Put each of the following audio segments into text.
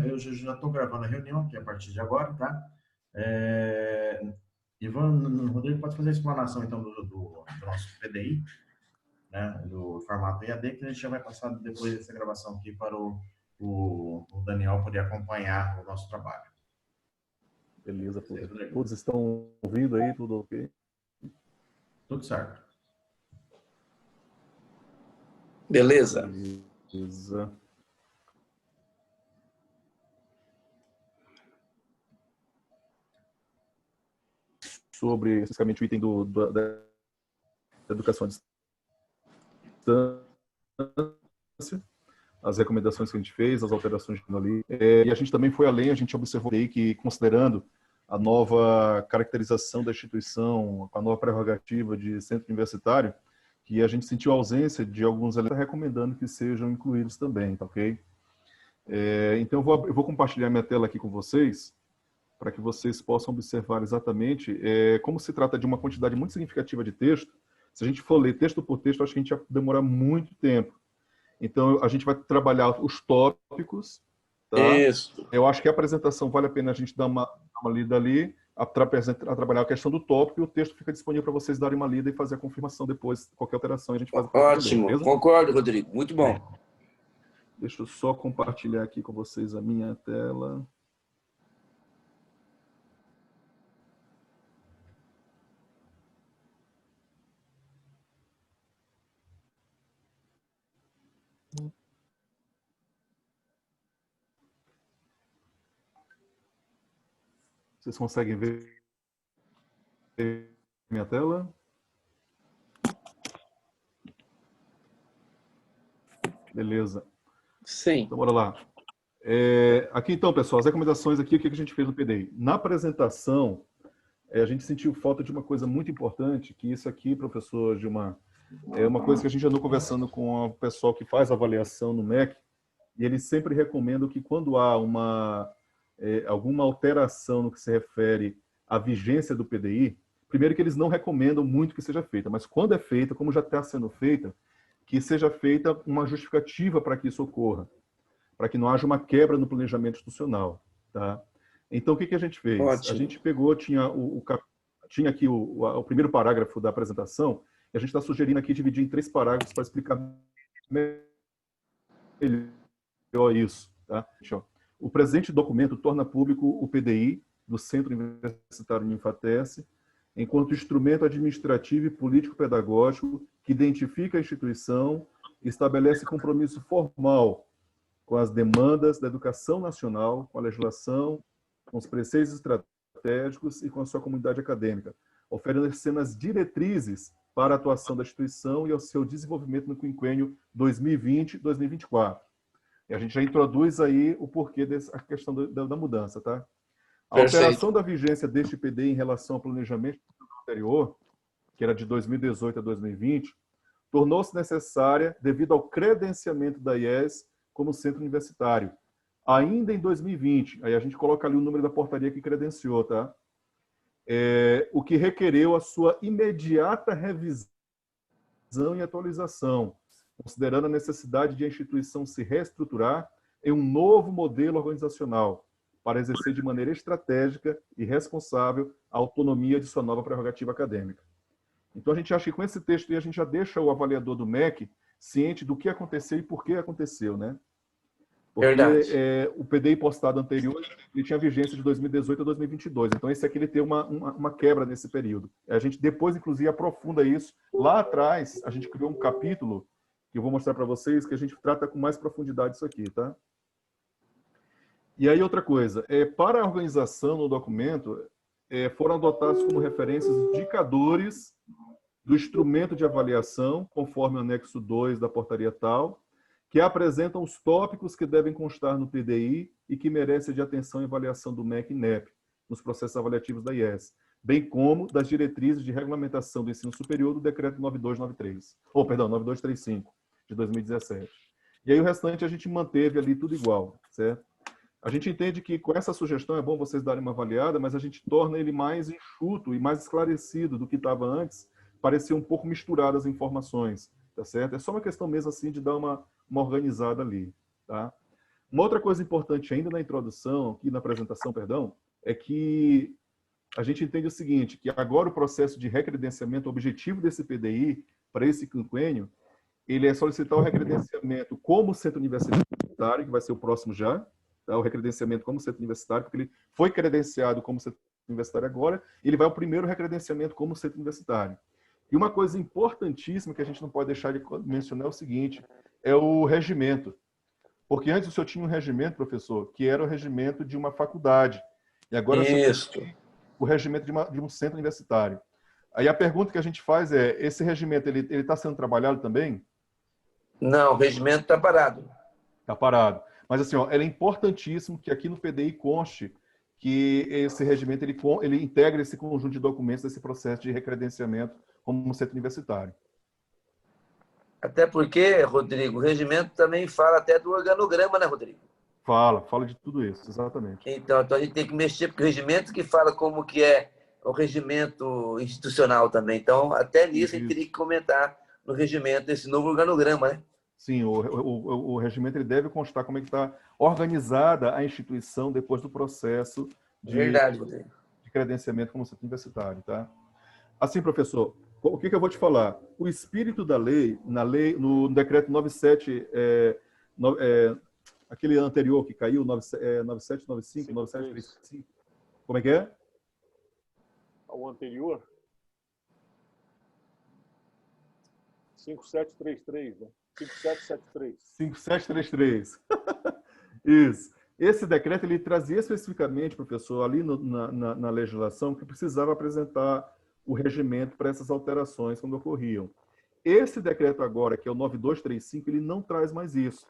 eu já estou gravando a reunião aqui a partir de agora, tá? É, Ivan, Rodrigo, pode fazer a explanação, então, do nosso PDI, né? Do formato EAD, que a gente já vai passar depois dessa gravação aqui para o Daniel poder acompanhar o nosso trabalho. Beleza, todos estão ouvindo aí, tudo ok? Tudo certo. Beleza. Beleza. Sobre, especificamente, o item da educação à distância, as recomendações que a gente fez, as alterações ali. E a gente também foi além, a gente observou aí que, considerando a nova caracterização da instituição, a nova prerrogativa de centro universitário, que a gente sentiu a ausência de alguns elementos, recomendando que sejam incluídos também, tá ok? Então, eu vou compartilhar minha tela aqui com vocês, para que vocês possam observar exatamente como se trata de uma quantidade muito significativa de texto. Se a gente for ler texto por texto, acho que a gente vai demorar muito tempo. Então, a gente vai trabalhar os tópicos. Tá? Isso. Eu acho que a apresentação vale a pena a gente dar uma lida ali, a trabalhar a questão do tópico, e o texto fica disponível para vocês darem uma lida e fazer a confirmação depois. Qualquer alteração a gente faz. Ótimo, beleza? Concordo, Rodrigo. Muito bom. Deixa eu só compartilhar aqui com vocês a minha tela. Vocês conseguem ver minha tela? Beleza. Sim. Então, bora lá. Aqui, então, pessoal, as recomendações aqui, o que a gente fez no PDI? Na apresentação, a gente sentiu falta de uma coisa muito importante, que isso aqui, professor Gilmar, é uma coisa que a gente andou conversando com o pessoal que faz avaliação no MEC, e eles sempre recomendam que quando há alguma alteração no que se refere à vigência do PDI, primeiro que eles não recomendam muito que seja feita, mas quando é feita, como já está sendo feita, que seja feita uma justificativa para que isso ocorra, para que não haja uma quebra no planejamento institucional. Tá? Então, o que a gente fez? Ótimo. A gente pegou, tinha aqui o primeiro parágrafo da apresentação, e a gente está sugerindo aqui dividir em 3 parágrafos para explicar melhor isso. Tá? O presente documento torna público o PDI do Centro Universitário Ninfatese, enquanto instrumento administrativo e político-pedagógico que identifica a instituição e estabelece compromisso formal com as demandas da educação nacional, com a legislação, com os preceitos estratégicos e com a sua comunidade acadêmica, oferecendo as diretrizes para a atuação da instituição e ao seu desenvolvimento no quinquênio 2020-2024. E a gente já introduz aí o porquê dessa questão da mudança, tá? A alteração da vigência deste PDI em relação ao planejamento anterior, que era de 2018 a 2020, tornou-se necessária devido ao credenciamento da IES como centro universitário, ainda em 2020. Aí a gente coloca ali o número da portaria que credenciou, tá? O que requereu a sua imediata revisão e atualização, considerando a necessidade de a instituição se reestruturar em um novo modelo organizacional, para exercer de maneira estratégica e responsável a autonomia de sua nova prerrogativa acadêmica. Então, a gente acha que com esse texto aí, a gente já deixa o avaliador do MEC ciente do que aconteceu e por que aconteceu, né? Porque o PDI postado anterior, ele tinha vigência de 2018 a 2022. Então, esse aqui ele tem uma quebra nesse período. A gente depois, inclusive, aprofunda isso. Lá atrás, a gente criou um capítulo, que eu vou mostrar para vocês, que a gente trata com mais profundidade isso aqui, tá? E aí, outra coisa, para a organização no documento, foram adotados como referências indicadores do instrumento de avaliação, conforme o anexo 2 da portaria tal, que apresentam os tópicos que devem constar no PDI e que merecem de atenção e avaliação do MEC e NEP, nos processos avaliativos da IES, bem como das diretrizes de regulamentação do ensino superior do decreto 9235, de 2017. E aí o restante a gente manteve ali tudo igual, certo? A gente entende que com essa sugestão é bom vocês darem uma avaliada, mas a gente torna ele mais enxuto e mais esclarecido do que estava antes. Parecia um pouco misturado as informações, tá certo? É só uma questão mesmo assim de dar uma organizada ali, tá? Uma outra coisa importante ainda na introdução, aqui na apresentação, perdão, é que a gente entende o seguinte, que agora o processo de recredenciamento, o objetivo desse PDI para esse quinquênio, ele é solicitar o recredenciamento como centro universitário, que vai ser o próximo já, tá? O recredenciamento como centro universitário, porque ele foi credenciado como centro universitário agora, ele vai ao primeiro recredenciamento como centro universitário. E uma coisa importantíssima que a gente não pode deixar de mencionar é o seguinte, é o regimento. Porque antes o senhor tinha um regimento, professor, que era o regimento de uma faculdade. E agora Isso. o regimento de um centro universitário. Aí a pergunta que a gente faz é, esse regimento, ele está sendo trabalhado também? Não, o regimento está parado. Está parado. Mas assim, ó, é importantíssimo que aqui no PDI conste que esse regimento ele integra esse conjunto de documentos desse processo de recredenciamento como um centro universitário. Até porque, Rodrigo, o regimento também fala até do organograma, né, Rodrigo? Fala de tudo isso, exatamente. Então a gente tem que mexer, porque o regimento que fala como que é o regimento institucional também. Então, até nisso a gente teria que comentar no regimento esse novo organograma, né? Sim, o regimento ele deve constar como é que está organizada a instituição depois do processo de credenciamento como centro universitário, tá? Assim, professor, o que eu vou te falar? O espírito da lei, no decreto 97, aquele anterior que caiu, 9795, 9735, como é que é? O anterior? 5733, né? 5773. 5733. Isso. Esse decreto ele trazia especificamente, professor, ali na legislação, que precisava apresentar o regimento para essas alterações quando ocorriam. Esse decreto agora, que é o 9235, ele não traz mais isso.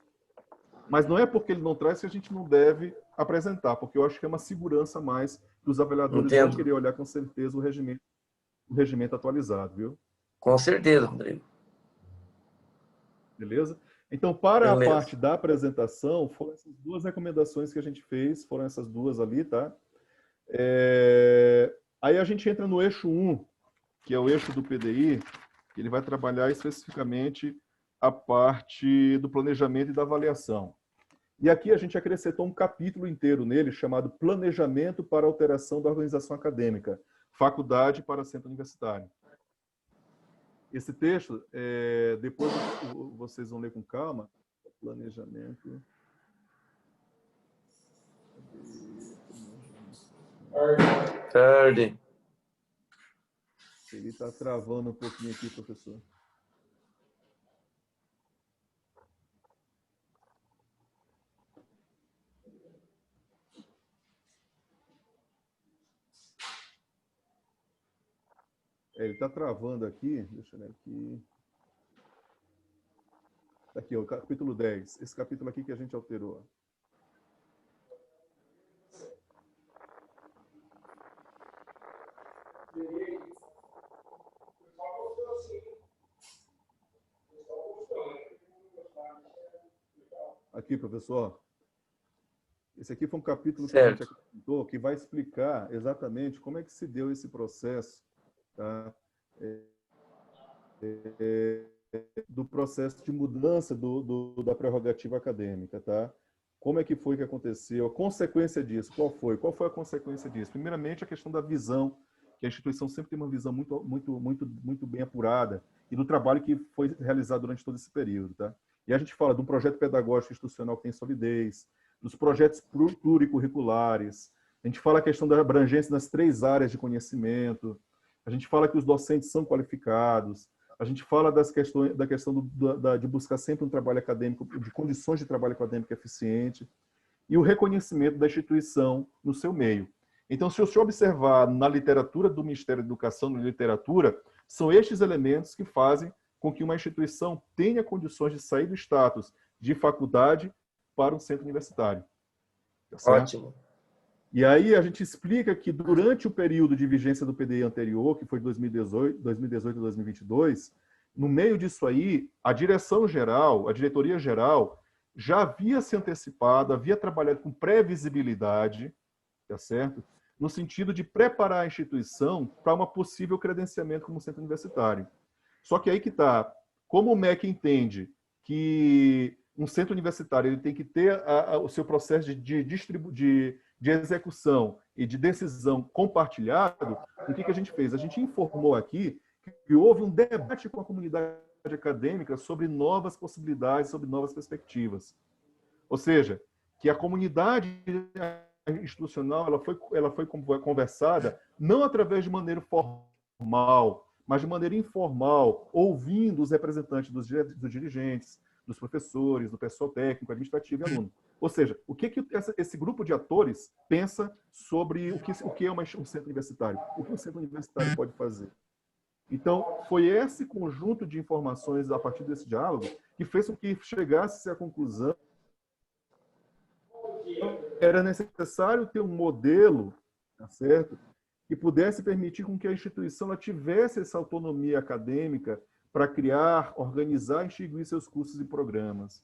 Mas não é porque ele não traz que a gente não deve apresentar, porque eu acho que é uma segurança a mais que os avaliadores vão querer olhar com certeza o regimento atualizado, viu? Com certeza, Rodrigo. Beleza? Então, para a parte da apresentação, foram essas duas recomendações que a gente fez, foram essas duas ali, tá? Aí a gente entra no eixo 1, que é o eixo do PDI, que ele vai trabalhar especificamente a parte do planejamento e da avaliação. E aqui a gente acrescentou um capítulo inteiro nele, chamado Planejamento para Alteração da Organização Acadêmica, Faculdade para Centro Universitário. Esse texto, depois vocês vão ler com calma, planejamento... Tarde. Ele está travando um pouquinho aqui, professor. Ele está travando aqui. Deixa eu ver aqui. Aqui, o capítulo 10. Esse capítulo aqui que a gente alterou. Aqui, professor. Esse aqui foi um capítulo que a gente acrescentou, que vai explicar exatamente como é que se deu esse processo, tá? Do processo de mudança da prerrogativa acadêmica, tá? Como é que foi que aconteceu? A consequência disso, qual foi? Qual foi a consequência disso? Primeiramente, a questão da visão, que a instituição sempre tem uma visão muito bem apurada, e do trabalho que foi realizado durante todo esse período, tá? E a gente fala de um projeto pedagógico institucional que tem solidez, dos projetos pluricurriculares, a gente fala a questão da abrangência nas 3 áreas de conhecimento, a gente fala que os docentes são qualificados, a gente fala da questão de buscar sempre um trabalho acadêmico, de condições de trabalho acadêmico eficiente, e o reconhecimento da instituição no seu meio. Então, se o senhor observar na literatura do Ministério da Educação, na literatura, são estes elementos que fazem com que uma instituição tenha condições de sair do status de faculdade para um centro universitário. Tá, ótimo. E aí a gente explica que durante o período de vigência do PDI anterior, que foi 2018 e 2022, no meio disso aí, a direção geral, a diretoria geral, já havia se antecipado, havia trabalhado com previsibilidade, tá certo? No sentido de preparar a instituição para uma possível credenciamento como centro universitário. Só que aí que está, como o MEC entende que um centro universitário ele tem que ter o seu processo de execução e de decisão compartilhado, o que a gente fez? A gente informou aqui que houve um debate com a comunidade acadêmica sobre novas possibilidades, sobre novas perspectivas. Ou seja, que a comunidade institucional ela foi conversada não através de maneira formal, mas de maneira informal, ouvindo os representantes dos dirigentes, dos professores, do pessoal técnico, administrativo e aluno. Ou seja, o que esse grupo de atores pensa sobre o que é um centro universitário, o que um centro universitário pode fazer. Então, foi esse conjunto de informações a partir desse diálogo que fez com que chegasse à conclusão que era necessário ter um modelo, tá certo, que pudesse permitir com que a instituição ela tivesse essa autonomia acadêmica para criar, organizar e instituir seus cursos e programas.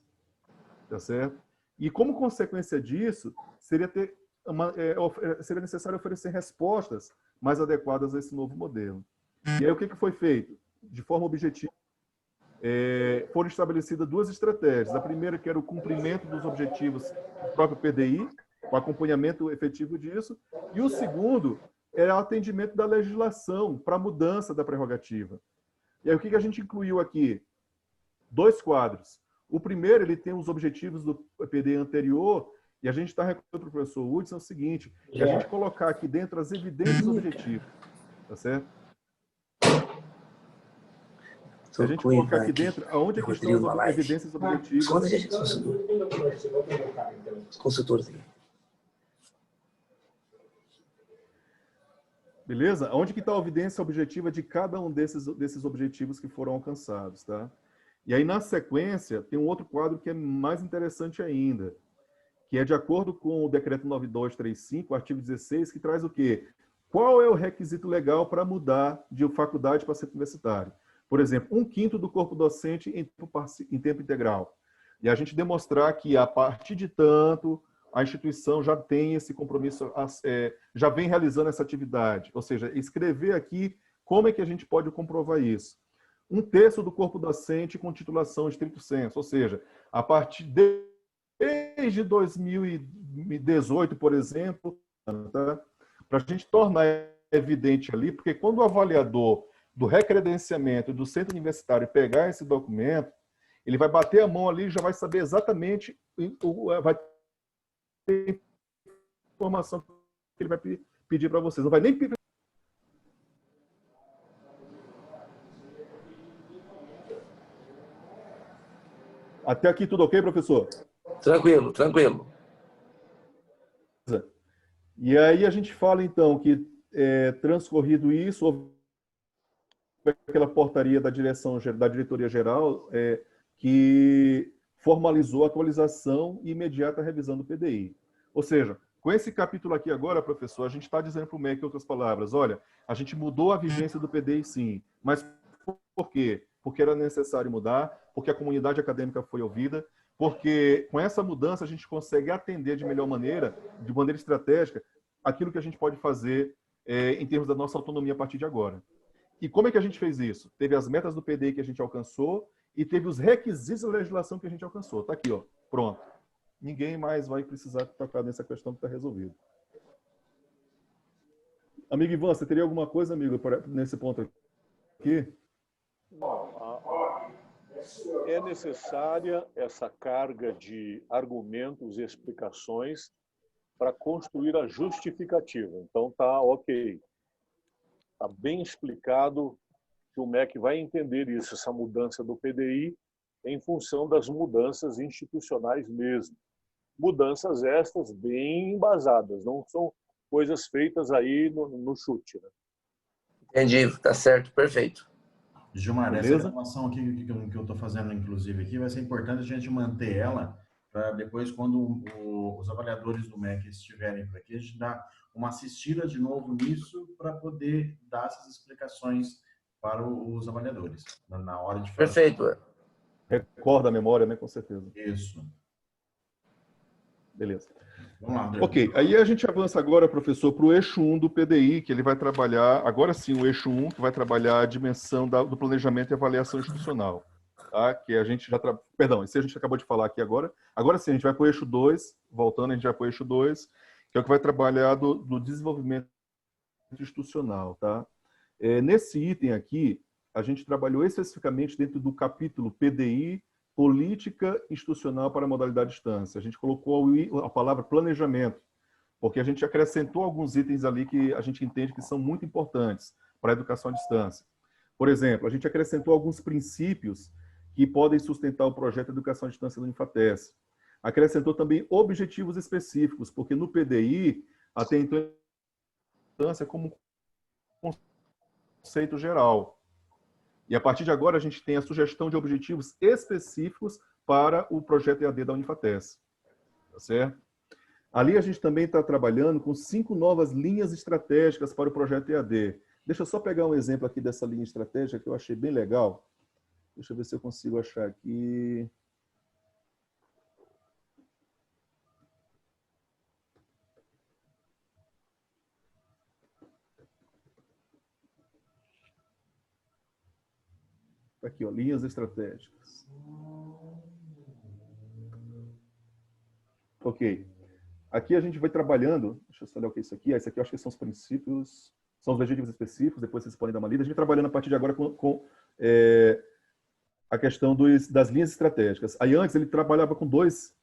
Tá certo? E como consequência disso, seria necessário oferecer respostas mais adequadas a esse novo modelo. E aí o que foi feito? De forma objetiva, foram estabelecidas duas estratégias. A primeira, que era o cumprimento dos objetivos do próprio PDI, o acompanhamento efetivo disso, e o segundo era o atendimento da legislação para a mudança da prerrogativa. E aí o que a gente incluiu aqui? 2 quadros. O primeiro, ele tem os objetivos do PDI anterior, e a gente está recomendando para o professor Hudson o seguinte, que a gente colocar aqui dentro as evidências objetivas. Tá certo? Se a gente colocar aqui dentro, aonde é que estão as evidências objetivas? Os consultores aqui. Beleza? Onde que está a evidência objetiva de cada um desses objetivos que foram alcançados, tá? E aí, na sequência, tem um outro quadro que é mais interessante ainda, que é de acordo com o decreto 9235, artigo 16, que traz o quê? Qual é o requisito legal para mudar de faculdade para centro universitário? Por exemplo, 1/5 do corpo docente em tempo integral. E a gente demonstrar que, a partir de tanto, a instituição já tem esse compromisso, já vem realizando essa atividade. Ou seja, escrever aqui como é que a gente pode comprovar isso. 1/3 do corpo docente com titulação estricto sensu. Ou seja, a partir desde 2018, por exemplo, tá? Para a gente tornar evidente ali, porque quando o avaliador do recredenciamento do centro universitário pegar esse documento, ele vai bater a mão ali e já vai saber exatamente, vai ter informação que ele vai pedir para vocês. Não vai nem pedir. Até aqui tudo ok, professor? Tranquilo, tranquilo. E aí a gente fala, então, que transcorrido isso, houve aquela portaria da diretoria geral que formalizou a atualização e imediata revisão do PDI. Ou seja, com esse capítulo aqui agora, professor, a gente está dizendo para o MEC, em outras palavras, olha, a gente mudou a vigência do PDI, sim, mas por quê? Porque era necessário mudar, porque a comunidade acadêmica foi ouvida, porque com essa mudança a gente consegue atender de melhor maneira, de maneira estratégica, aquilo que a gente pode fazer em termos da nossa autonomia a partir de agora. E como é que a gente fez isso? Teve as metas do PDI que a gente alcançou e teve os requisitos da legislação que a gente alcançou. Está aqui, ó, pronto. Ninguém mais vai precisar tocar nessa questão que está resolvida. Amigo Ivan, você teria alguma coisa, amigo, nesse ponto aqui? Não, é necessária essa carga de argumentos e explicações para construir a justificativa. Então, tá ok. Está bem explicado que o MEC vai entender isso, essa mudança do PDI, em função das mudanças institucionais mesmo. Mudanças estas bem embasadas, não são coisas feitas aí no chute. Né? Entendi, está certo, perfeito. Gilmar, essa informação aqui que eu estou fazendo, inclusive, aqui, vai ser importante a gente manter ela para depois, quando os avaliadores do MEC estiverem por aqui, a gente dá uma assistida de novo nisso para poder dar essas explicações para os avaliadores, na hora de fazer. Perfeito. Recorda a memória, né? Com certeza. Isso. Beleza. Vamos lá, André. Ok, aí a gente avança agora, professor, para o eixo 1 do PDI, que ele vai trabalhar, agora sim, o eixo 1, que vai trabalhar a dimensão do planejamento e avaliação institucional. tá? Que a gente já... Perdão, esse a gente acabou de falar aqui agora. Agora sim, a gente vai para o eixo 2, voltando, a gente vai para o eixo 2, que é o que vai trabalhar do desenvolvimento institucional, tá? Nesse item aqui, a gente trabalhou especificamente dentro do capítulo PDI, Política Institucional para a Modalidade Distância. A gente colocou a palavra planejamento, porque a gente acrescentou alguns itens ali que a gente entende que são muito importantes para a educação à distância. Por exemplo, a gente acrescentou alguns princípios que podem sustentar o projeto de educação à distância do Unifatesc. Acrescentou também objetivos específicos, porque no PDI, até então, a distância como um conceito geral. E a partir de agora, a gente tem a sugestão de objetivos específicos para o projeto EAD da Unifatesc. Tá certo? Ali a gente também está trabalhando com 5 novas linhas estratégicas para o projeto EAD. Deixa eu só pegar um exemplo aqui dessa linha estratégica que eu achei bem legal. Deixa eu ver se eu consigo achar aqui. Aqui, ó, linhas estratégicas. Ok. Aqui a gente vai trabalhando, deixa eu só olhar o que é isso aqui. Esse aqui eu acho que são os princípios, são os objetivos específicos, depois vocês podem dar uma lida. A gente vai trabalhando a partir de agora com a questão das linhas estratégicas. Aí antes ele trabalhava com duas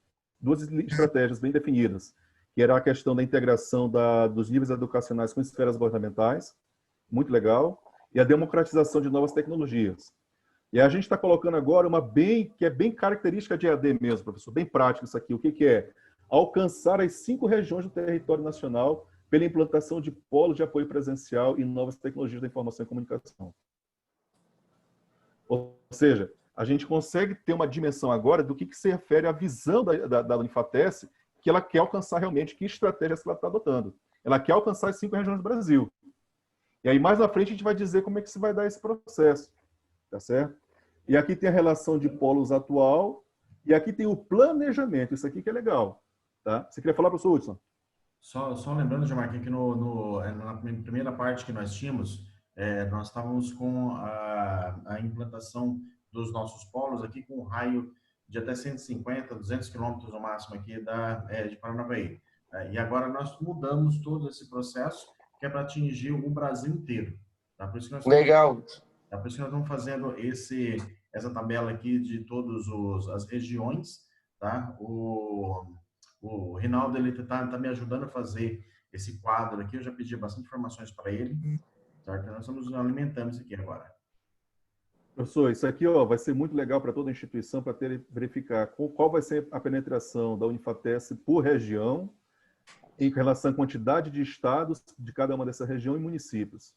estratégias bem definidas, que era a questão da integração dos níveis educacionais com esferas governamentais, muito legal, e a democratização de novas tecnologias. E a gente está colocando agora que é bem característica de EAD mesmo, professor, bem prático isso aqui. O que é? Alcançar as 5 regiões do território nacional pela implantação de polos de apoio presencial e novas tecnologias da informação e comunicação. Ou seja, a gente consegue ter uma dimensão agora do que se refere à visão da Unifatesc, que ela quer alcançar realmente, que estratégia ela está adotando. Ela quer alcançar as 5 regiões do Brasil. E aí, mais na frente, a gente vai dizer como é que se vai dar esse processo. Tá certo? E aqui tem a relação de polos atual, e aqui tem o planejamento. Isso aqui que é legal. Tá? Você queria falar, professor Hudson? Só lembrando, Gilmar, que na primeira parte que nós tínhamos, nós estávamos com a implantação dos nossos polos aqui com um raio de até 150, 200 quilômetros no máximo aqui de Paranavaí. E agora nós mudamos todo esse processo, que é para atingir o Brasil inteiro. Tá? Por isso que Legal. Por isso que nós estamos fazendo essa tabela aqui de todas as regiões. Tá? O Rinaldo está me ajudando a fazer esse quadro aqui. Eu já pedi bastante informações para ele. Certo? Nós estamos alimentando isso aqui agora. Professor, isso aqui vai ser muito legal para toda a instituição, para verificar qual vai ser a penetração da Unifatesc por região, em relação à quantidade de estados de cada uma dessa região e municípios.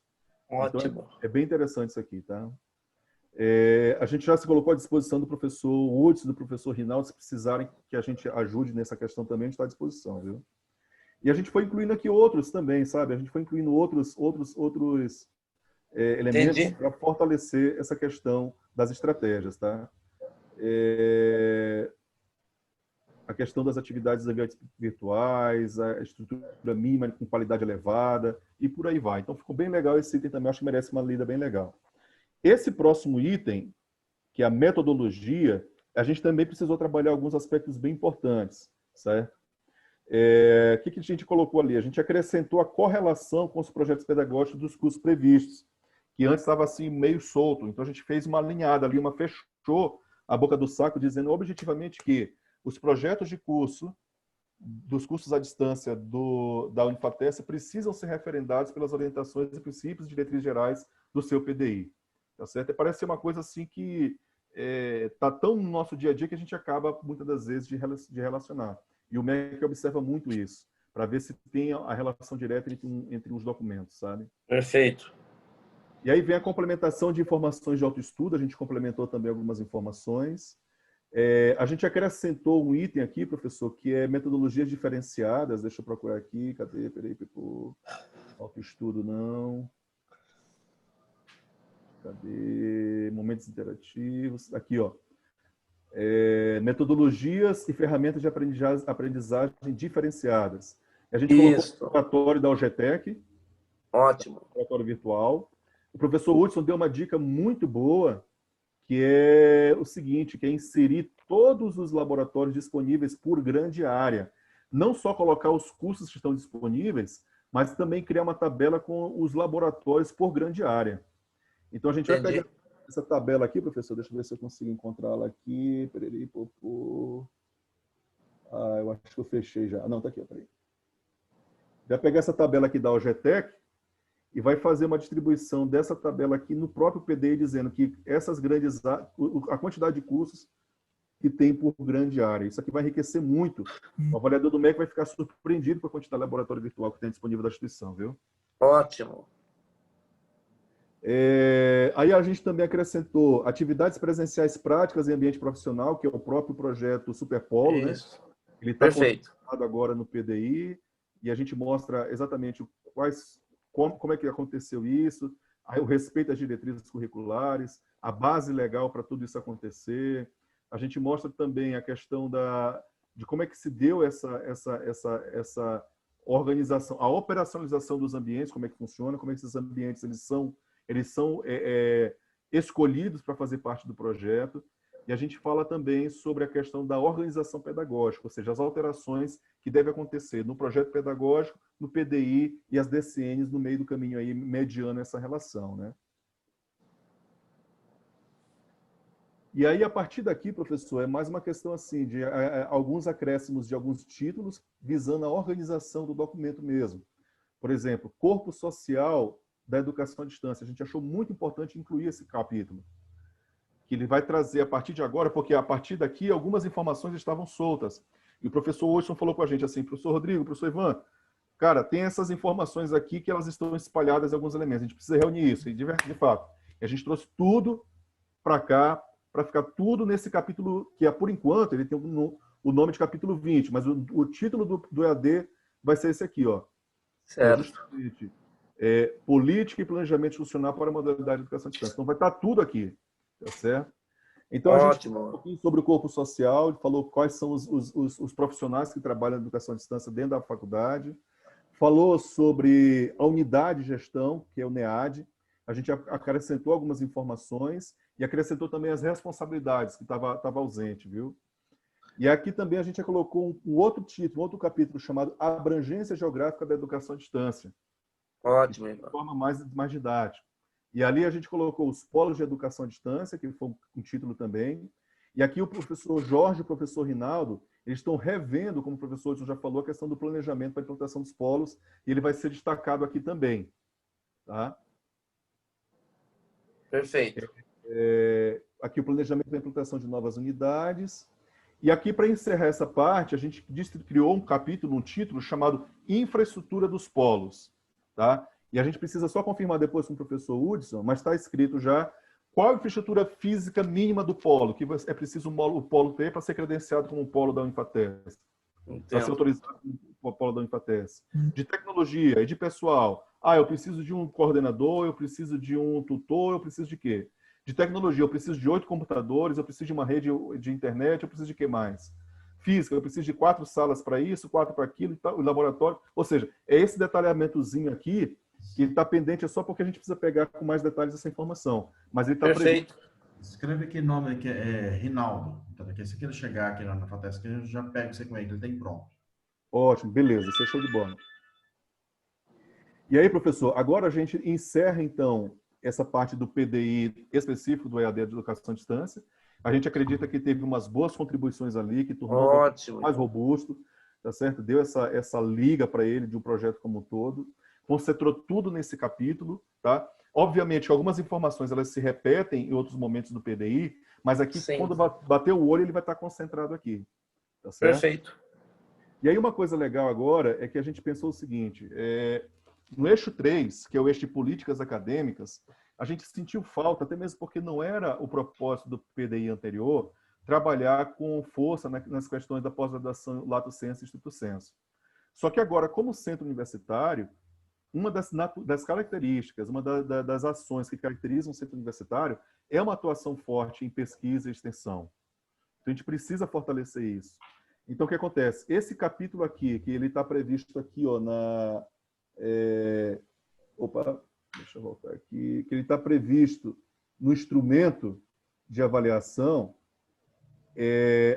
Ótimo. Então, é bem interessante isso aqui, tá? A gente já se colocou à disposição do professor Hudson, do professor Rinaldo, se precisarem que a gente ajude nessa questão também, a gente está à disposição, viu? E a gente foi incluindo aqui outros também, sabe? A gente foi incluindo outros elementos para fortalecer essa questão das estratégias, tá? A questão das atividades virtuais, a estrutura mínima com qualidade elevada e por aí vai. Então, ficou bem legal esse item também, acho que merece uma lida bem legal. Esse próximo item, que é a metodologia, a gente também precisou trabalhar alguns aspectos bem importantes, certo? O que a gente colocou ali? A gente acrescentou a correlação com os projetos pedagógicos dos cursos previstos, que antes estava assim meio solto. Então, a gente fez uma alinhada ali, fechou a boca do saco, dizendo objetivamente que os projetos de curso, dos cursos à distância da Unifatesc, precisam ser referendados pelas orientações e princípios e diretrizes gerais do seu PDI. Tá certo? Parece ser uma coisa assim que está tão no nosso dia a dia que a gente acaba, muitas das vezes, de relacionar. E o MEC observa muito isso, para ver se tem a relação direta entre os documentos, sabe? Perfeito. E aí vem a complementação de informações de autoestudo, a gente complementou também algumas informações. A gente acrescentou um item aqui, professor, que é metodologias diferenciadas. Deixa eu procurar aqui. Cadê? Peraí, autoestudo não. Cadê? Momentos interativos. Aqui, ó. Metodologias e ferramentas de aprendizagem diferenciadas. A gente colocou o relatório da UGTEC. Ótimo. Relatório virtual. O professor Hudson deu uma dica muito boa, que é o seguinte, que é inserir todos os laboratórios disponíveis por grande área. Não só colocar os cursos que estão disponíveis, mas também criar uma tabela com os laboratórios por grande área. Então, a gente vai pegar essa tabela aqui, professor, deixa eu ver se eu consigo encontrá-la aqui. Peraí, eu acho que eu fechei já. Não, está aqui, peraí. Vai pegar essa tabela aqui da OGTEC e vai fazer uma distribuição dessa tabela aqui no próprio PDI, dizendo que essas grandes, a quantidade de cursos que tem por grande área. Isso aqui vai enriquecer muito. O avaliador do MEC vai ficar surpreendido com a quantidade de laboratório virtual que tem disponível da instituição, viu? Ótimo. Aí a gente também acrescentou atividades presenciais práticas em ambiente profissional, que é o próprio projeto Superpolo, né? Ele está concentrado agora no PDI, e a gente mostra exatamente como é que aconteceu isso, aí o respeito às diretrizes curriculares, a base legal para tudo isso acontecer. A gente mostra também a questão de como é que se deu essa organização, a operacionalização dos ambientes, como é que funciona, como é que esses ambientes eles são escolhidos para fazer parte do projeto. E a gente fala também sobre a questão da organização pedagógica, ou seja, as alterações que devem acontecer no projeto pedagógico, no PDI e as DCNs no meio do caminho aí, mediando essa relação, né? E aí, a partir daqui, professor, é mais uma questão assim, de alguns acréscimos de alguns títulos visando a organização do documento mesmo. Por exemplo, Corpo Social da Educação à Distância. A gente achou muito importante incluir esse capítulo, que ele vai trazer a partir de agora, porque a partir daqui algumas informações estavam soltas. E o professor Wilson falou com a gente assim, professor Rodrigo, professor Ivan, cara, tem essas informações aqui que elas estão espalhadas em alguns elementos. A gente precisa reunir isso. E de fato, a gente trouxe tudo para cá, para ficar tudo nesse capítulo, que por enquanto ele tem o nome de capítulo 20, mas o título do EAD vai ser esse aqui, ó. Certo. Justamente, Política e Planejamento Institucional para a Modalidade de Educação à Distância. Então vai estar tudo aqui, tá certo? Então a gente falou um pouquinho sobre o corpo social, falou quais são os profissionais que trabalham na educação à distância dentro da faculdade, falou sobre a unidade de gestão, que é o NEAD. A gente acrescentou algumas informações e acrescentou também as responsabilidades, que estava ausente, viu? E aqui também a gente colocou um outro título, um outro capítulo chamado Abrangência Geográfica da Educação à Distância. Ótimo, de forma mais didática. E ali a gente colocou os polos de educação à distância, que foi um título também. E aqui o professor Jorge e o professor Rinaldo, eles estão revendo, como o professor Wilson já falou, a questão do planejamento para a implantação dos polos, e ele vai ser destacado aqui também. Tá? Perfeito. Aqui o planejamento para a implantação de novas unidades. E aqui, para encerrar essa parte, a gente criou um capítulo, um título chamado Infraestrutura dos Polos. Tá? E a gente precisa só confirmar depois com o professor Hudson, mas está escrito já qual a infraestrutura física mínima do polo, que é preciso o polo ter para ser credenciado como um polo da Unifates. Para ser autorizado como um polo da Unifates. De tecnologia e de pessoal. Eu preciso de um coordenador, eu preciso de um tutor, eu preciso de quê? De tecnologia, eu preciso de 8 computadores, eu preciso de uma rede de internet, eu preciso de quê mais? Física, eu preciso de 4 salas para isso, 4 para aquilo, e tal, o laboratório. Ou seja, é esse detalhamentozinho aqui que está pendente, é só porque a gente precisa pegar com mais detalhes essa informação. Mas ele está previsto. Escreve aqui o nome aqui, Rinaldo. Então, se ele chegar aqui na FATESC, a gente já pega você com ele tem pronto. Ótimo, beleza, isso é show de bola. E aí, professor, agora a gente encerra, então, essa parte do PDI específico do EAD de Educação à Distância. A gente acredita que teve umas boas contribuições ali, que tornou o mais robusto, tá certo? Deu essa liga para ele de um projeto como um todo. Concentrou tudo nesse capítulo, tá? Obviamente, algumas informações elas se repetem em outros momentos do PDI, mas aqui, quando bater o olho, ele vai estar concentrado aqui, tá certo? Perfeito. E aí, uma coisa legal agora é que a gente pensou o seguinte, no eixo 3, que é o eixo de políticas acadêmicas, a gente sentiu falta, até mesmo porque não era o propósito do PDI anterior, trabalhar com força nas questões da pós-graduação lato sensu e stricto sensu. Só que agora, como centro universitário, uma das características, uma das ações que caracterizam o centro universitário é uma atuação forte em pesquisa e extensão. Então, a gente precisa fortalecer isso. Então, o que acontece? Esse capítulo aqui, que ele está previsto aqui, ó, deixa eu voltar aqui. Que ele está previsto no instrumento, de avaliação,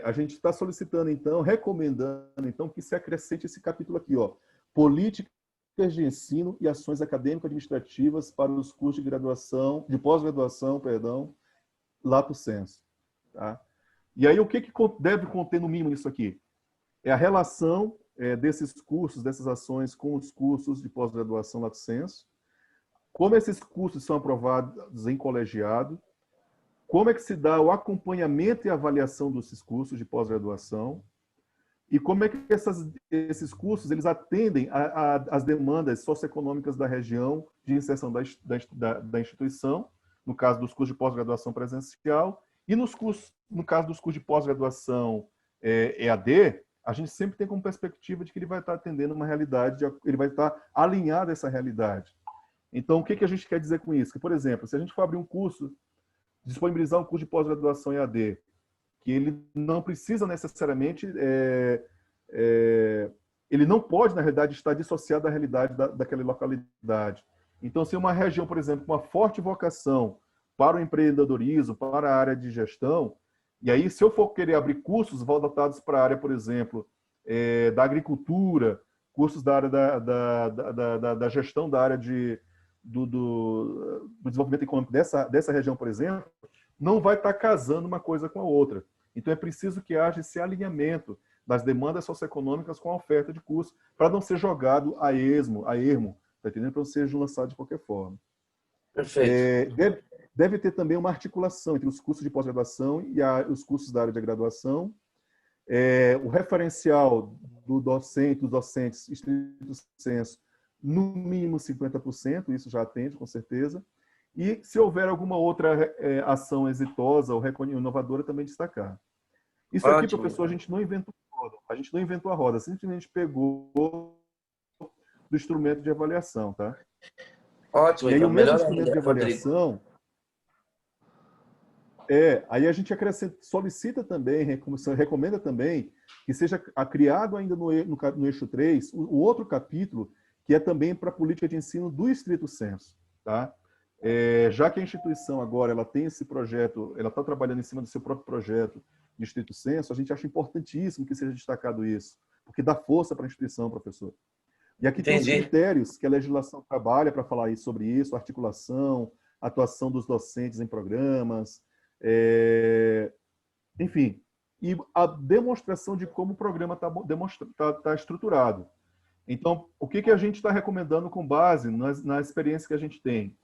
a gente está solicitando, então, recomendando, então, que se acrescente esse capítulo aqui, ó, políticas de ensino e ações acadêmico-administrativas para os cursos de graduação, de pós-graduação, perdão, lato sensu, tá? E aí, o que deve conter no mínimo isso aqui? É a relação desses cursos, dessas ações com os cursos de pós-graduação lato sensu, como esses cursos são aprovados em colegiado, como é que se dá o acompanhamento e avaliação desses cursos de pós-graduação e como é que esses cursos eles atendem às demandas socioeconômicas da região de inserção da instituição, no caso dos cursos de pós-graduação presencial, e no caso dos cursos de pós-graduação EAD, a gente sempre tem como perspectiva de que ele vai estar atendendo uma realidade, ele vai estar alinhado a essa realidade. Então, o que a gente quer dizer com isso? Que, por exemplo, se a gente for abrir um curso, disponibilizar um curso de pós-graduação EAD, que ele não precisa necessariamente, ele não pode, na realidade, estar dissociado da realidade daquela localidade. Então, se uma região, por exemplo, com uma forte vocação para o empreendedorismo, para a área de gestão, e aí, se eu for querer abrir cursos voltados para a área, por exemplo, da agricultura, cursos da área da gestão da área do desenvolvimento econômico dessa região, por exemplo, não vai estar casando uma coisa com a outra. Então, é preciso que haja esse alinhamento das demandas socioeconômicas com a oferta de curso, para não ser jogado a ermo, tá entendendo? Para não ser lançado de qualquer forma. Perfeito. Deve ter também uma articulação entre os cursos de pós-graduação e os cursos da área de graduação. O referencial dos docentes, estrito sensu, no mínimo 50%, isso já atende, com certeza. E, se houver alguma outra ação exitosa ou inovadora, também destacar. Isso aqui, Ótimo. professor, a gente não inventou a roda. A gente não inventou a roda, simplesmente pegou do instrumento de avaliação, tá? Ótimo, e aí então, o mesmo melhor instrumento ainda, de avaliação... aí a gente solicita também, recomenda também, que seja criado ainda no eixo 3, o outro capítulo, que é também para a política de ensino do estrito sensu, tá? Já que a instituição agora ela tem esse projeto, ela está trabalhando em cima do seu próprio projeto de estrito sensu, a gente acha importantíssimo que seja destacado isso, porque dá força para a instituição, professor. E aqui tem os critérios que a legislação trabalha para falar sobre isso, articulação, atuação dos docentes em programas, enfim, e a demonstração de como o programa está estruturado. Então, o que a gente está recomendando com base na experiência que a gente tem?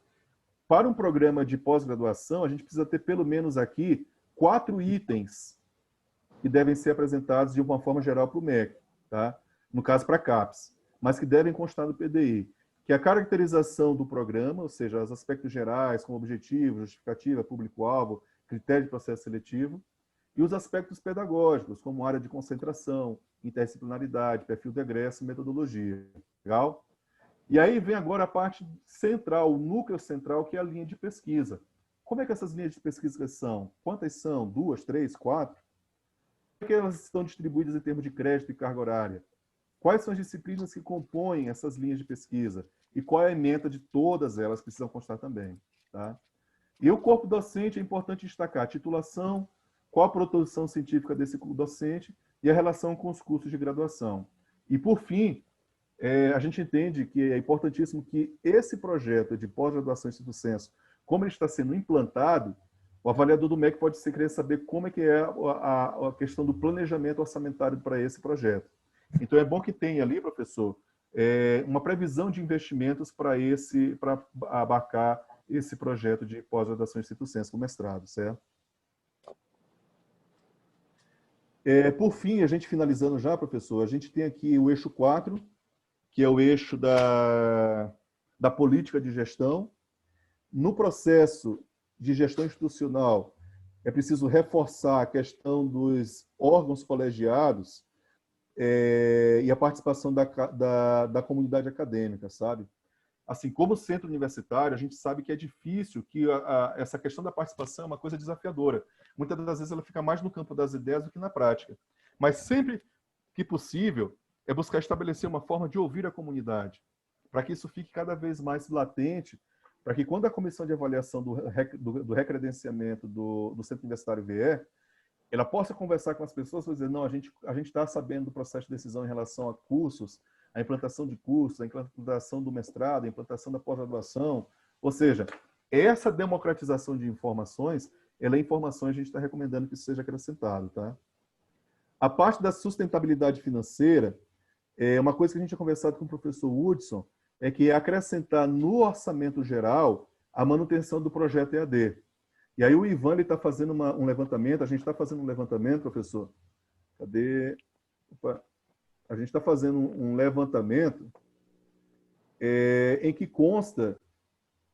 Para um programa de pós-graduação, a gente precisa ter pelo menos aqui 4 itens que devem ser apresentados de uma forma geral para o MEC, tá? No caso, para a CAPES, mas que devem constar no PDI, que é a caracterização do programa, ou seja, os aspectos gerais, como objetivo, justificativa, público-alvo, critério de processo seletivo, e os aspectos pedagógicos, como área de concentração, interdisciplinaridade, perfil de egresso e metodologia. Legal? E aí vem agora a parte central, o núcleo central, que é a linha de pesquisa. Como é que essas linhas de pesquisa são? Quantas são? 2, 3, 4? Como é que elas estão distribuídas em termos de crédito e carga horária? Quais são as disciplinas que compõem essas linhas de pesquisa? E qual é a ementa de todas elas que precisam constar também? Tá? E o corpo docente é importante destacar a titulação, qual a produção científica desse corpo docente e a relação com os cursos de graduação. E, por fim, a gente entende que é importantíssimo que esse projeto de pós-graduação em estrito sensu, como ele está sendo implantado, o avaliador do MEC pode querer saber como é que é a questão do planejamento orçamentário para esse projeto. Então, é bom que tenha ali, professor, uma previsão de investimentos para abarcar esse projeto de pós-graduação em estrito sensu com mestrado, certo? Por fim, a gente finalizando já, professor, a gente tem aqui o eixo 4, que é o eixo da política de gestão. No processo de gestão institucional, é preciso reforçar a questão dos órgãos colegiados e a participação da comunidade acadêmica, sabe? Assim, como centro universitário, a gente sabe que é difícil, que essa questão da participação é uma coisa desafiadora. Muitas das vezes ela fica mais no campo das ideias do que na prática. Mas sempre que possível, é buscar estabelecer uma forma de ouvir a comunidade, para que isso fique cada vez mais latente para que quando a comissão de avaliação do recredenciamento do Centro Universitário vier, ela possa conversar com as pessoas e dizer, não, a gente está sabendo do processo de decisão em relação a cursos, a implantação de cursos, a implantação do mestrado, a implantação da pós-graduação. Ou seja, essa democratização de informações, ela é informação, a gente está recomendando que isso seja acrescentado. Tá? A parte da sustentabilidade financeira, uma coisa que a gente tinha conversado com o professor Hudson, é que é acrescentar no orçamento geral a manutenção do projeto EAD. E aí o Ivan está fazendo um levantamento, a gente está fazendo um levantamento, professor. Cadê? Opa. A gente está fazendo um levantamento em que consta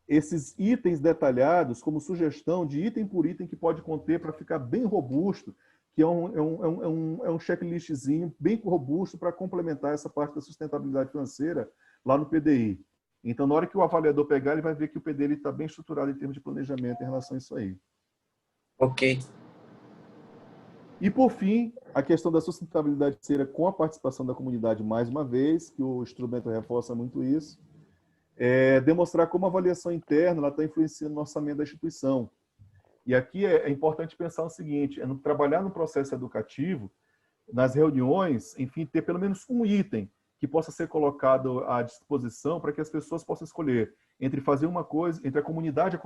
esses itens detalhados como sugestão de item por item que pode conter para ficar bem robusto, que é um checklistzinho bem robusto para complementar essa parte da sustentabilidade financeira lá no PDI. Então, na hora que o avaliador pegar, ele vai ver que o PDI está bem estruturado em termos de planejamento em relação a isso aí. Ok. E, por fim, a questão da sustentabilidade financeira com a participação da comunidade, mais uma vez, que o instrumento reforça muito isso, demonstrar como a avaliação interna está influenciando no orçamento da instituição. E aqui é importante pensar o seguinte, trabalhar no processo educativo, nas reuniões, enfim, ter pelo menos um item que possa ser colocado à disposição para que as pessoas possam escolher entre fazer uma coisa, entre a comunidade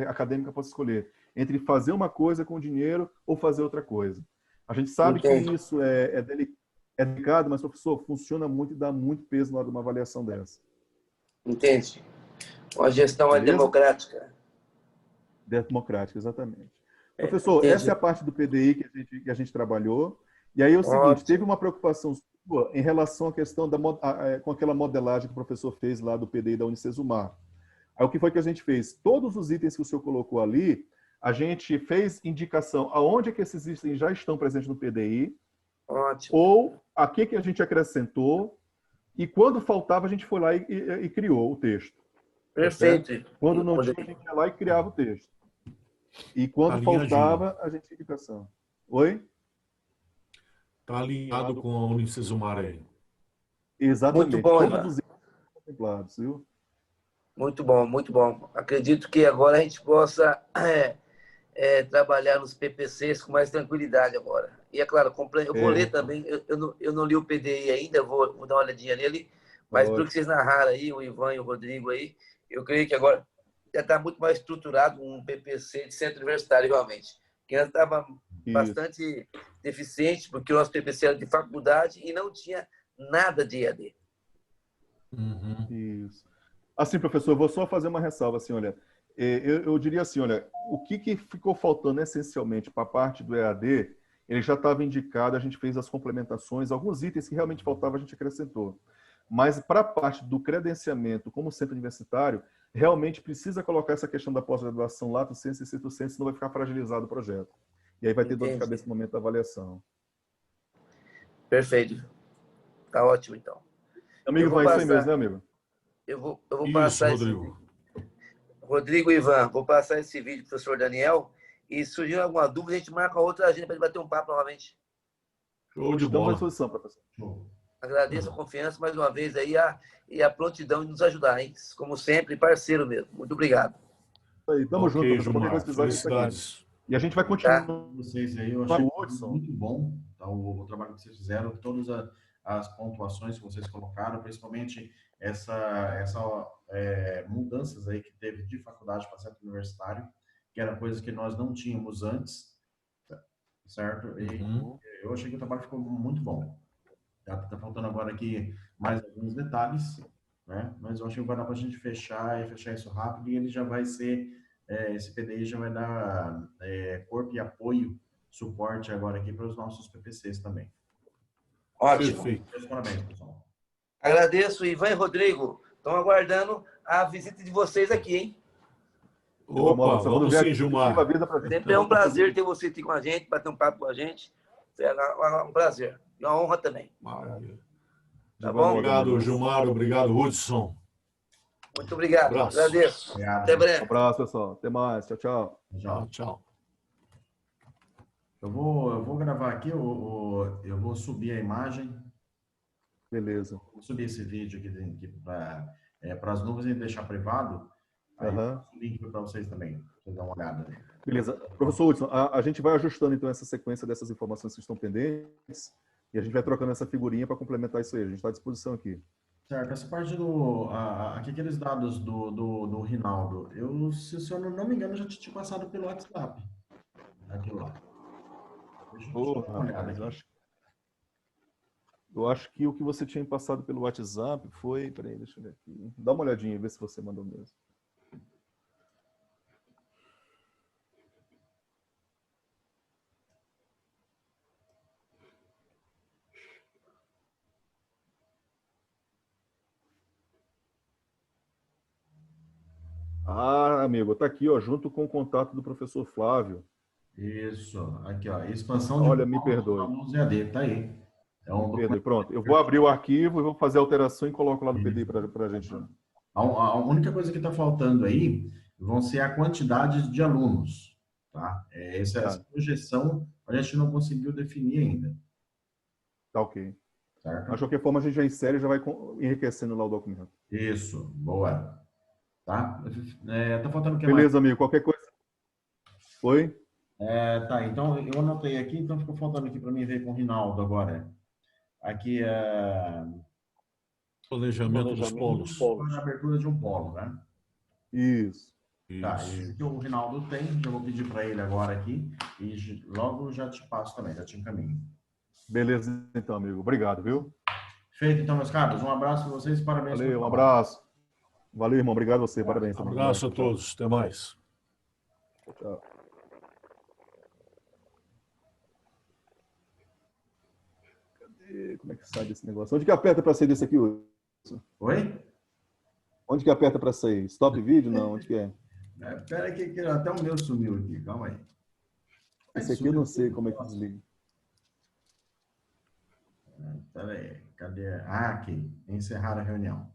acadêmica possa escolher, entre fazer uma coisa com dinheiro ou fazer outra coisa. A gente sabe que isso é delicado, mas, professor, funciona muito e dá muito peso na hora de uma avaliação dessa. Entende? Uma gestão Beleza? democrática. Democrática, exatamente. Professor, essa é a parte do PDI que a gente trabalhou. E aí é o seguinte, teve uma preocupação sua em relação à questão com aquela modelagem que o professor fez lá do PDI da Unicesumar. Aí o que foi que a gente fez? Todos os itens que o senhor colocou ali, a gente fez indicação aonde é que esses itens já estão presentes no PDI, Ótimo. ou a que a gente acrescentou, e quando faltava, a gente foi lá e criou o texto. Perfeito. Quando não tinha, a gente ia lá e criava o texto. E quando faltava, a gente tinha indicação. Oi? Está alinhado com a Unicesumar aí. Exatamente. Muito bom, todos os itens contemplados, viu? Muito bom, muito bom. Acredito que agora a gente possa trabalhar nos PPCs com mais tranquilidade agora. E é claro, eu vou ler também, eu não li o PDI ainda, vou dar uma olhadinha nele, mas pelo que vocês narraram aí, o Ivan e o Rodrigo aí, eu creio que agora já está muito mais estruturado um PPC de centro universitário, realmente. Que antes estava bastante deficiente, porque o nosso PPC era de faculdade e não tinha nada de EAD. Uhum. Isso. Assim, professor, eu vou só fazer uma ressalva, assim, olha, eu diria assim, olha, o que ficou faltando essencialmente para a parte do EAD, ele já estava indicado, a gente fez as complementações, alguns itens que realmente faltavam a gente acrescentou. Mas para a parte do credenciamento como centro universitário, realmente precisa colocar essa questão da pós-graduação lato sensu e stricto sensu, senão vai ficar fragilizado o projeto. E aí vai ter dor de cabeça no momento da avaliação. Perfeito. Tá ótimo, então. Amigo, vai isso aí mesmo, né, amigo? Eu vou passar Rodrigo. Rodrigo e Ivan, vou passar esse vídeo para o professor Daniel e se surgir alguma dúvida, a gente marca outra agenda para bater um papo novamente. Show de bola. Estamos à disposição, professor. Agradeço a confiança mais uma vez aí e a prontidão de nos ajudar, hein? Como sempre, parceiro mesmo. Muito obrigado. Aí, tamo junto, professor. Gilmar, felicidades. E a gente vai continuar. Vocês aí, eu achei muito bom, tá, o trabalho que vocês fizeram, todas as pontuações que vocês colocaram, principalmente mudanças aí que teve de faculdade para centro universitário, que era coisa que nós não tínhamos antes, certo? E eu achei que o trabalho ficou muito bom. Tá faltando agora aqui mais alguns detalhes, né? Mas eu acho que vai dar para a gente fechar isso rápido e ele já vai ser, esse PDI já vai dar corpo e apoio, suporte agora aqui para os nossos PPCs também. Ótimo. Perfeito. Parabéns, pessoal. Agradeço, Ivan e Rodrigo. Estão aguardando a visita de vocês aqui, hein? Opa, vamos sim, Gilmar. Sempre é um prazer ter você aqui com a gente, bater um papo com a gente. É um prazer. E uma honra também. Maravilha. Tá bom? Obrigado, Gilmar. Obrigado, Hudson. Muito obrigado. Abraço. Agradeço. Obrigado. Até breve. Um abraço, pessoal. Até mais. Tchau, tchau. Tchau. Eu vou gravar aqui, eu vou subir a imagem. Beleza. Vou subir esse vídeo aqui para as nuvens e deixar privado. Aí eu Aham. passo o link para vocês também, pra vocês darem uma olhada. Beleza. Professor Hudson, a gente vai ajustando então essa sequência dessas informações que estão pendentes e a gente vai trocando essa figurinha para complementar isso aí. A gente está à disposição aqui. Certo, essa parte aqui, aqueles dados do Rinaldo, se o senhor não me engano, já tinha passado pelo WhatsApp, aquilo lá. Deixa eu dar uma olhada Rapaz, aqui. eu acho que o que você tinha passado pelo WhatsApp foi... Peraí, deixa eu ver aqui. Dá uma olhadinha e vê se você mandou mesmo. Ah, amigo, tá aqui, ó, junto com o contato do professor Flávio. Isso, aqui, ó, expansão de Olha, me provas para perdoe. alunos EAD, tá aí. É um Me perdoe. documento. Pronto, eu vou abrir o arquivo e vou fazer a alteração e coloco lá no PDI para a gente. A única coisa que está faltando aí vão ser a quantidade de alunos, tá? Essa Tá, projeção a gente não conseguiu definir ainda, tá ok. certo? Mas de qualquer forma, a gente já insere e já vai enriquecendo lá o documento. Isso, boa. Tá? Tá faltando o que mais? Beleza, amigo. Qualquer coisa. Oi? Tá, então eu anotei aqui, então ficou faltando aqui para mim ver com o Rinaldo agora. Aqui Planejamento dos polos. a abertura de um polo, né? Isso. Tá, Isso. esse que o Rinaldo tem, já vou pedir para ele agora aqui e logo já te passo também, já te encaminho. Beleza, então, amigo. Obrigado, viu? Feito, então, meus caros. Um abraço para vocês e parabéns Valeu, pelo um trabalho. abraço. Valeu, irmão. Obrigado a você. Parabéns. Um abraço a todos. Até mais. Tchau. Cadê? Como é que sai desse negócio? Onde que aperta para sair desse aqui, Hudson? Oi? Onde que aperta para sair? Stop vídeo? Não, onde que é? Pera aí que até o meu sumiu aqui. Calma aí. Esse aqui eu não sei como é que desliga. Pera aí. Cadê? Ah, aqui. Encerrar a reunião.